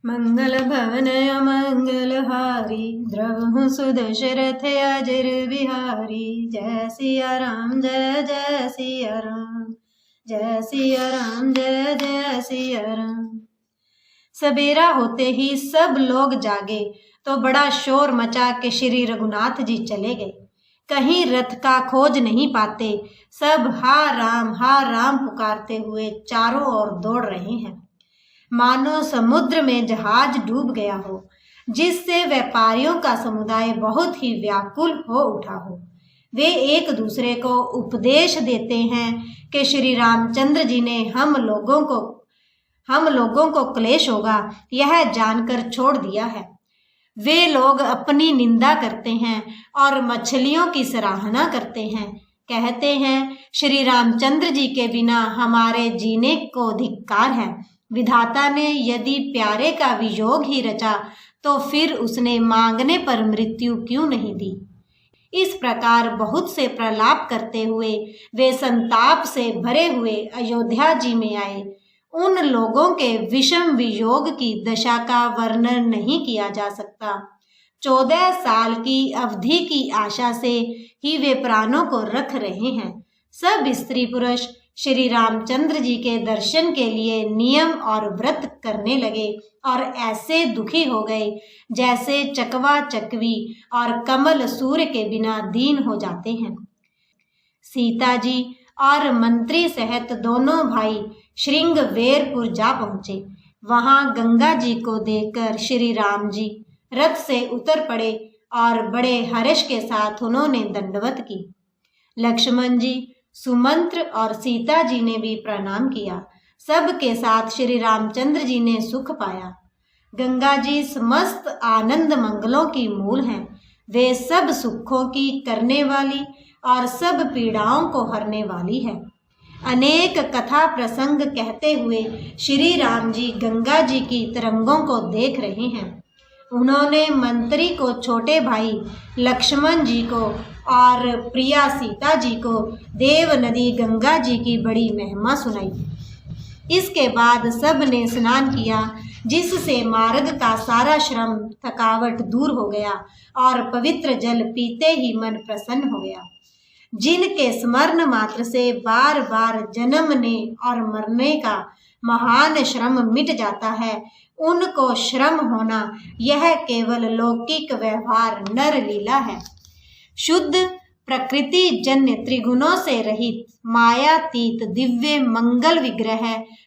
मंगल भवन अमंगलहारी, द्रवहु सुदशरथ अजर बिहारी। जय सिया राम जय जय सिया राम, जय सिया राम जय जय सिया राम। सवेरा होते ही सब लोग जागे तो बड़ा शोर मचा के श्री रघुनाथ जी चले गए। कहीं रथ का खोज नहीं पाते, सब हा राम पुकारते हुए चारों ओर दौड़ रहे हैं, मानो समुद्र में जहाज डूब गया हो, जिससे व्यापारियों का समुदाय बहुत ही व्याकुल हो उठा हो। वे एक दूसरे को उपदेश देते हैं कि श्री रामचंद्र जी ने हम लोगों को क्लेश होगा यह जानकर छोड़ दिया है। वे लोग अपनी निंदा करते हैं और मछलियों की सराहना करते हैं। कहते हैं श्री रामचंद्र जी के बिना हमारे जीने को धिक्कार है। विधाता ने यदि प्यारे का वियोग ही रचा तो फिर उसने मांगने पर मृत्यु क्यों नहीं दी। इस प्रकार बहुत से प्रलाप करते हुए वे संताप से भरे हुए अयोध्या जी में आए। उन लोगों के विषम वियोग की दशा का वर्णन नहीं किया जा सकता। 14 साल की अवधि की आशा से ही वे प्राणों को रख रहे हैं। सब स्त्री पुरुष श्री रामचंद्र जी के दर्शन के लिए नियम और व्रत करने लगे और ऐसे दुखी हो गए जैसे चकवा चकवी और कमल सूर्य के बिना दीन हो जाते हैं। सीता जी और मंत्री सहित दोनों भाई श्रृंगवेरपुर जा पहुंचे। वहां गंगा जी को देखकर श्री राम जी रथ से उतर पड़े और बड़े हर्ष के साथ उन्होंने दंडवत की। लक्ष्मण जी, सुमंत्र और सीता जी ने भी प्रणाम किया। सबके साथ श्री रामचंद्र जी ने सुख पाया। गंगा जी समस्त आनंद मंगलों की मूल हैं। वे सब सुखों की करने वाली और सब पीड़ाओं को हरने वाली है। अनेक कथा प्रसंग कहते हुए श्री राम जी गंगा जी की तरंगों को देख रहे हैं। उन्होंने मंत्री को छोटे भाई लक्ष्मण जी को और प्रिया सीता जी को देव नदी गंगा जी की बड़ी महिमा सुनाई। इसके बाद सब ने स्नान किया, जिससे मार्ग का सारा श्रम थकावट दूर हो गया और पवित्र जल पीते ही मन प्रसन्न हो गया। जिनके स्मरण मात्र से बार बार जन्मने और मरने का महान श्रम मिट जाता है, उनको श्रम होना यह केवल लौकिक व्यवहार नर लीला है। शुद्ध प्रकृति जन्य त्रिगुणों से रहित मायातीत दिव्य मंगल विग्रह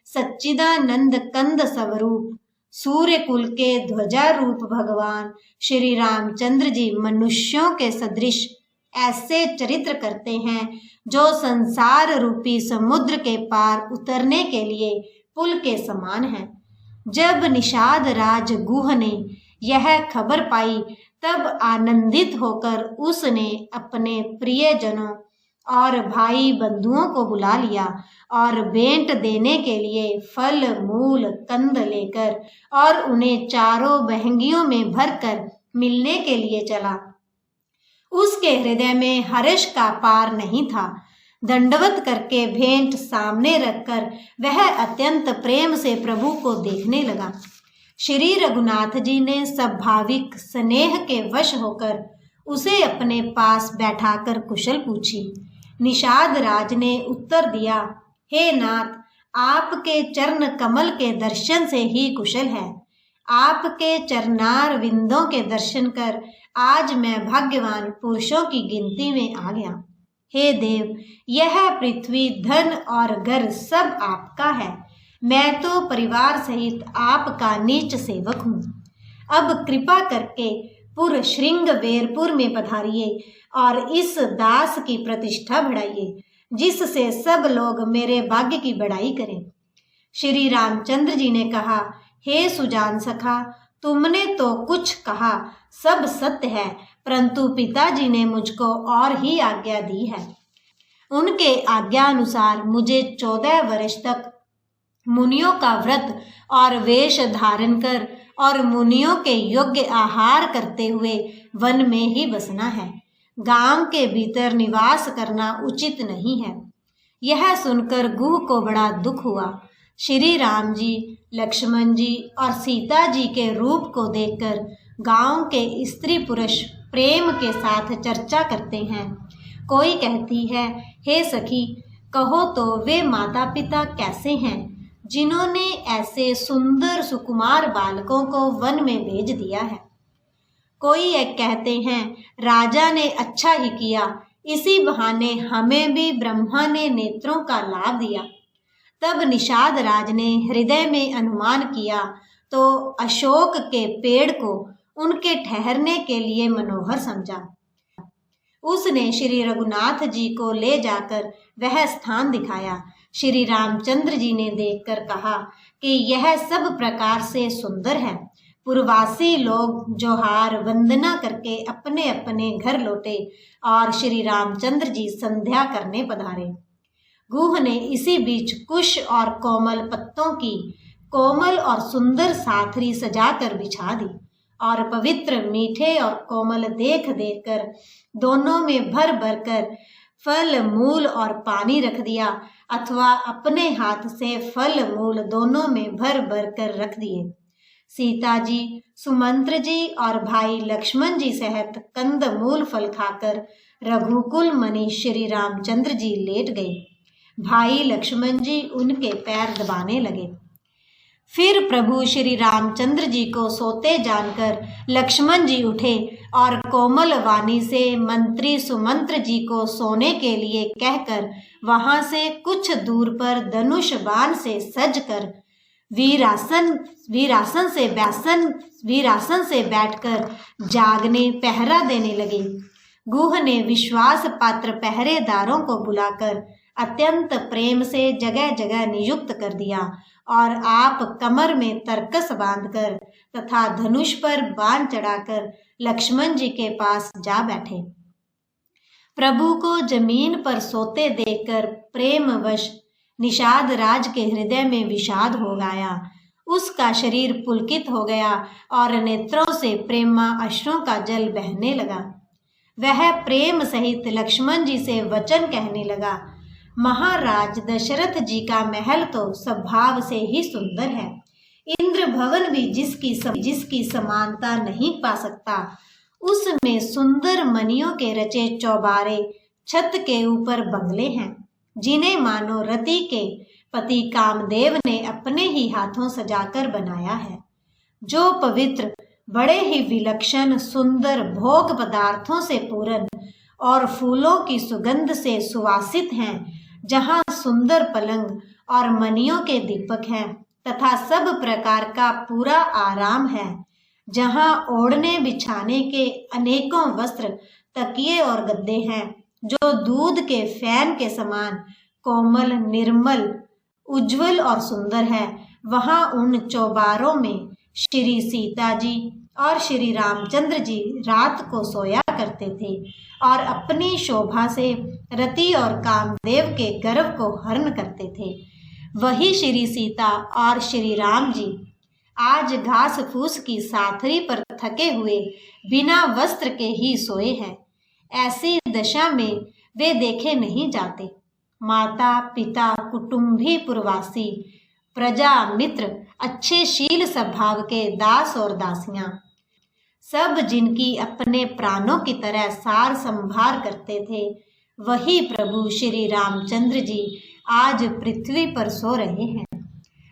सच्चिदानंद कंद स्वरूप सूर्य कुल के ध्वजा रूप भगवान श्री रामचंद्र जी मनुष्यों के सदृश ऐसे चरित्र करते हैं जो संसार रूपी समुद्र के पार उतरने के लिए पुल के समान हैं। जब निषाद राज गुह ने यह खबर पाई तब आनंदित होकर उसने अपने प्रियजनों और भाई बंधुओं को बुला लिया और भेंट देने के लिए फल मूल कंद लेकर और उन्हें चारों बहंगियों में भरकर मिलने के लिए चला। उसके हृदय में हर्ष का पार नहीं था। दंडवत करके भेंट सामने रखकर वह अत्यंत प्रेम से प्रभु को देखने लगा। श्री रघुनाथ जी ने स्वाभाविक स्नेह के वश होकर उसे अपने पास बैठाकर कुशल पूछी। निषाद राज ने उत्तर दिया, हे नाथ, आपके चरण कमल के दर्शन से ही कुशल है। आपके चरणार विंदों के दर्शन कर आज मैं भाग्यवान पुरुषों की गिनती में आ गया। हे देव, यह पृथ्वी धन और घर सब आपका है। मैं तो परिवार सहित आपका नीच सेवक हूँ। अब कृपा करके पुर श्रृंगवेरपुर में पधारिए और इस दास की प्रतिष्ठा बढ़ाइए, जिससे सब लोग मेरे भाग्य की बड़ाई करें। श्री रामचंद्र जी ने कहा, हे सुजान सखा, तुमने तो कुछ कहा सब सत्य है, परंतु पिताजी ने मुझको और ही आज्ञा दी है। उनके आज्ञा अनुसार मुझे 14 वर्ष तक मुनियों का व्रत और वेश धारण कर और मुनियों के योग्य आहार करते हुए वन में ही बसना है। गांव के भीतर निवास करना उचित नहीं है। यह सुनकर गुह को बड़ा दुख हुआ। श्री राम जी, लक्ष्मण जी और सीता जी के रूप को देखकर गांव के स्त्री पुरुष प्रेम के साथ चर्चा करते हैं। कोई कहती है, हे सखी, कहो तो वे माता पिता कैसे हैं जिन्होंने ऐसे सुंदर सुकुमार बालकों को वन में भेज दिया है। कोई एक कहते हैं, राजा ने अच्छा ही किया, इसी बहाने हमें भी ब्रह्मा ने नेत्रों का लाभ दिया। तब निषाद राज ने हृदय में अनुमान किया तो अशोक के पेड़ को उनके ठहरने के लिए मनोहर समझा। उसने श्री रघुनाथ जी को ले जाकर वह स्थान दिखाया। श्री रामचंद्र जी ने देखकर कहा कि यह सब प्रकार से सुंदर है। पूर्ववासी लोग जोहार वंदना करके अपने अपने घर लौटे और श्री रामचंद्र जी संध्या करने पधारे। गुह ने इसी बीच कुश और कोमल पत्तों की कोमल और सुंदर साथरी सजाकर बिछा दी और पवित्र मीठे और कोमल देख देख कर दोनों में भर भर कर फल मूल और पानी रख दिया, अथवा अपने हाथ से फल मूल दोनों में भर भर कर रख दिए। सीता जी, सुमंत्र जी और भाई लक्ष्मण जी सहित कंद मूल फल खाकर रघुकुल मणि श्री रामचंद्र जी लेट गए। भाई लक्ष्मण जी उनके पैर दबाने लगे। फिर प्रभु श्री रामचंद्र जी को सोते जानकर लक्ष्मण जी उठे और कोमल वाणी से मंत्री सुमंत्र जी को सोने के लिए कहकर वहां से कुछ दूर पर धनुष बाण से सज कर वीरासन से बैठकर जागने पहरा देने लगे। गुह ने विश्वास पात्र पहरेदारों को बुलाकर अत्यंत प्रेम से जगह जगह नियुक्त कर दिया और आप कमर में तरकस बांधकर तथा धनुष पर बाण चढ़ाकर लक्ष्मण जी के पास जा बैठे। प्रभु को जमीन पर सोते देखकर प्रेमवश निषाद राज के हृदय में विषाद हो गया। उसका शरीर पुलकित हो गया और नेत्रों से प्रेमा अश्रुओं का जल बहने लगा। वह प्रेम सहित लक्ष्मण जी से वचन कहने लगा, महाराज दशरथ जी का महल तो स्वभाव से ही सुंदर है। इंद्र भवन भी जिसकी समानता नहीं पा सकता। उसमें सुंदर मणियों के रचे चौबारे, छत के ऊपर बंगले हैं जिन्हें मानो रति के पति कामदेव ने अपने ही हाथों सजाकर बनाया है, जो पवित्र, बड़े ही विलक्षण सुंदर भोग पदार्थों से पूर्ण और फूलों की सुगंध से सुवासित हैं, जहाँ सुंदर पलंग और मणियों के दीपक हैं तथा सब प्रकार का पूरा आराम है, जहाँ ओढ़ने बिछाने के अनेकों वस्त्र, तकिए और गद्दे हैं जो दूध के फैन के समान कोमल, निर्मल, उज्जवल और सुंदर है। वहाँ उन चौबारों में श्री सीता जी और श्री रामचंद्र जी रात को सोया करते थे और अपनी शोभा से रति और कामदेव के गर्व को हरण करते थे। वही श्री सीता और श्री राम जी आज घास फूस की साथरी पर थके हुए बिना वस्त्र के ही सोए हैं। ऐसी दशा में वे देखे नहीं जाते। माता पिता, कुटुंबी, पुरवासी, प्रजा, मित्र, अच्छे शील स्वभाव के दास और दासियां, सब जिनकी अपने प्राणों की तरह सार संभार करते थे, वही प्रभु श्री रामचंद्र जी आज पृथ्वी पर सो रहे हैं।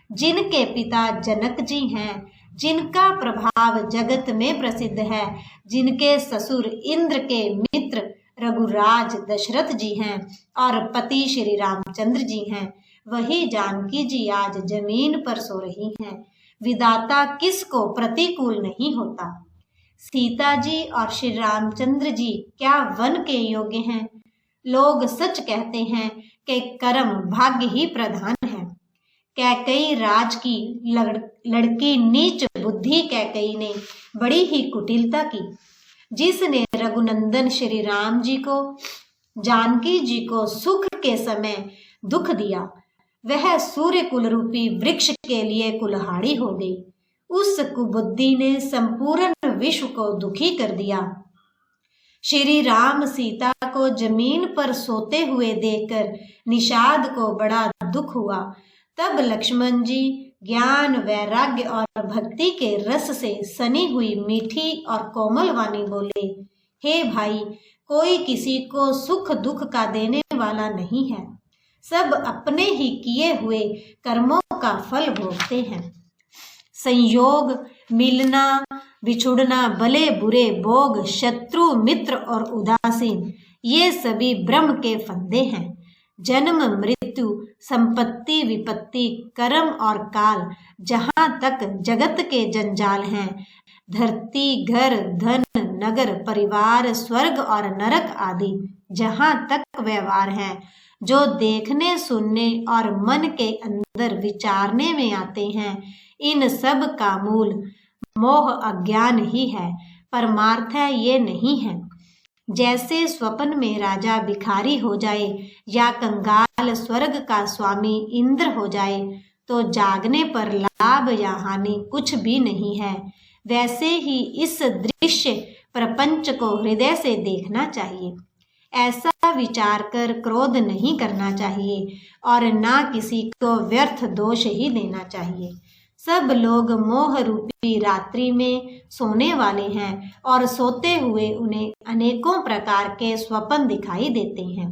जिनके पिता जनक जी हैं, जिनका प्रभाव जगत में प्रसिद्ध है, जिनके ससुर इंद्र के मित्र रघुराज दशरथ जी हैं और पति श्री रामचंद्र जी हैं, वही जानकी जी आज जमीन पर सो रही हैं। विधाता किसको प्रतिकूल नहीं होता। सीता जी और श्री रामचंद्र जी क्या वन के योग्य हैं। लोग सच कहते हैं कि कर्म भाग्य ही प्रधान है। कैकई राज की लड़की नीच बुद्धि कैकई ने बड़ी ही कुटिलता की, जिसने रघुनंदन श्री राम जी को, जानकी जी को सुख के समय दुख दिया, वह सूर्य कुल रूपी वृक्ष के लिए कुल्हाड़ी हो गई। उस कुबुद्धि ने संपूर्ण विश्व को दुखी कर दिया। श्री राम सीता को जमीन पर सोते हुए देखकर निषाद को बड़ा दुख हुआ। तब लक्ष्मण जी ज्ञान, वैराग्य और भक्ति के रस से सनी हुई मीठी और कोमल वाणी बोले, हे भाई, कोई किसी को सुख दुख का देने वाला नहीं है। सब अपने ही किए हुए कर्मों का फल भोगते हैं। संयोग, मिलना, बिछुड़ना, भले बुरे, भोग, शत्रु, मित्र और उदासीन, ये सभी ब्रह्म के फंदे हैं। जन्म, मृत्यु, संपत्ति, विपत्ति, कर्म और काल, जहाँ तक जगत के जंजाल हैं, धरती, घर, धन, नगर, परिवार, स्वर्ग और नरक आदि जहाँ तक व्यवहार हैं, जो देखने, सुनने और मन के अंदर विचारने में आते हैं, इन सब का मूल मोह अज्ञान ही है, परमार्थ ये नहीं है। जैसे स्वप्न में राजा भिखारी हो जाए या कंगाल स्वर्ग का स्वामी इंद्र हो जाए तो जागने पर लाभ या हानि कुछ भी नहीं है, वैसे ही इस दृश्य प्रपंच को हृदय से देखना चाहिए। ऐसा विचार कर क्रोध नहीं करना चाहिए और ना किसी को व्यर्थ दोष ही देना चाहिए। सब लोग मोह रूपी रात्रि में सोने वाले हैं और सोते हुए उन्हें अनेकों प्रकार के स्वप्न दिखाई देते हैं।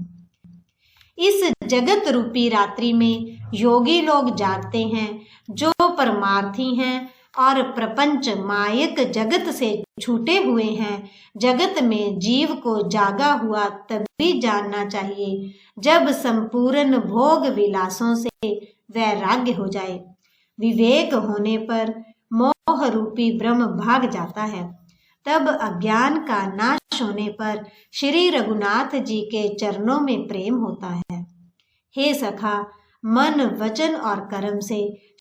इस जगत रूपी रात्रि में योगी लोग जागते हैं, जो परमार्थी हैं और प्रपंच मायक जगत से छूटे हुए हैं। जगत में जीव को जागा हुआ तभी जानना चाहिए जब संपूर्ण भोग विलासों से वैराग्य हो जाए। विवेक होने पर मोह रूपी ब्रह्म भाग जाता है। तब अज्ञान का नाश होने पर श्री रघुनाथ जी के चरणों में प्रेम होता है। हे सखा, मन, वचन और कर्म से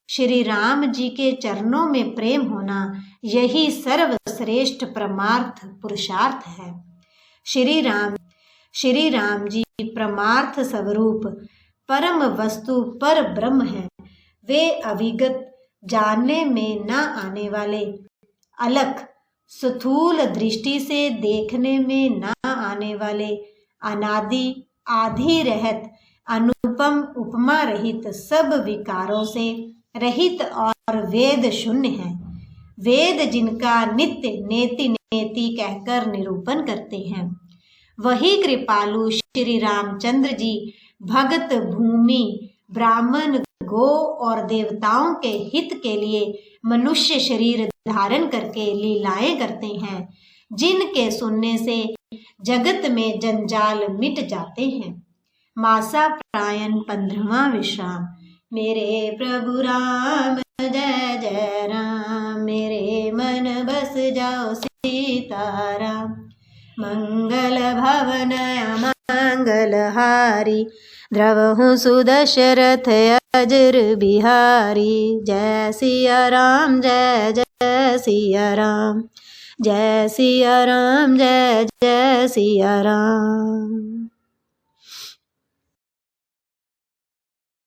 श्री राम जी के चरणों में प्रेम होना, यही सर्वश्रेष्ठ परमार्थ पुरुषार्थ है। श्री राम जी परमार्थ स्वरूप परम वस्तु पर ब्रह्म है। वे अविगत, जानने में न आने वाले, अलख, स्थूल दृष्टि से देखने में न आने वाले, अनादि, आधि रहित, अनुपम, उपमा रहित, सब विकारों से रहित और वेद शून्य है। वेद जिनका नित्य नेति नेति कहकर निरूपण करते हैं, वही कृपालु श्री रामचंद्र जी भगत, भूमि, ब्राह्मण, गो और देवताओं के हित के लिए मनुष्य शरीर धारण करके लीलाएं करते हैं, जिनके सुनने से जगत में जंजाल मिट जाते हैं। मासा प्रायण 15वां विश्राम। मेरे प्रभु राम जय जय राम, मेरे मन बस जाओ सीताराम। मंगल भवन मंगलहारी, द्रवहु सुदशरथ अजर बिहारी। जय सिया राम जय जय सिया राम, जय सिया राम जय जय सिया राम।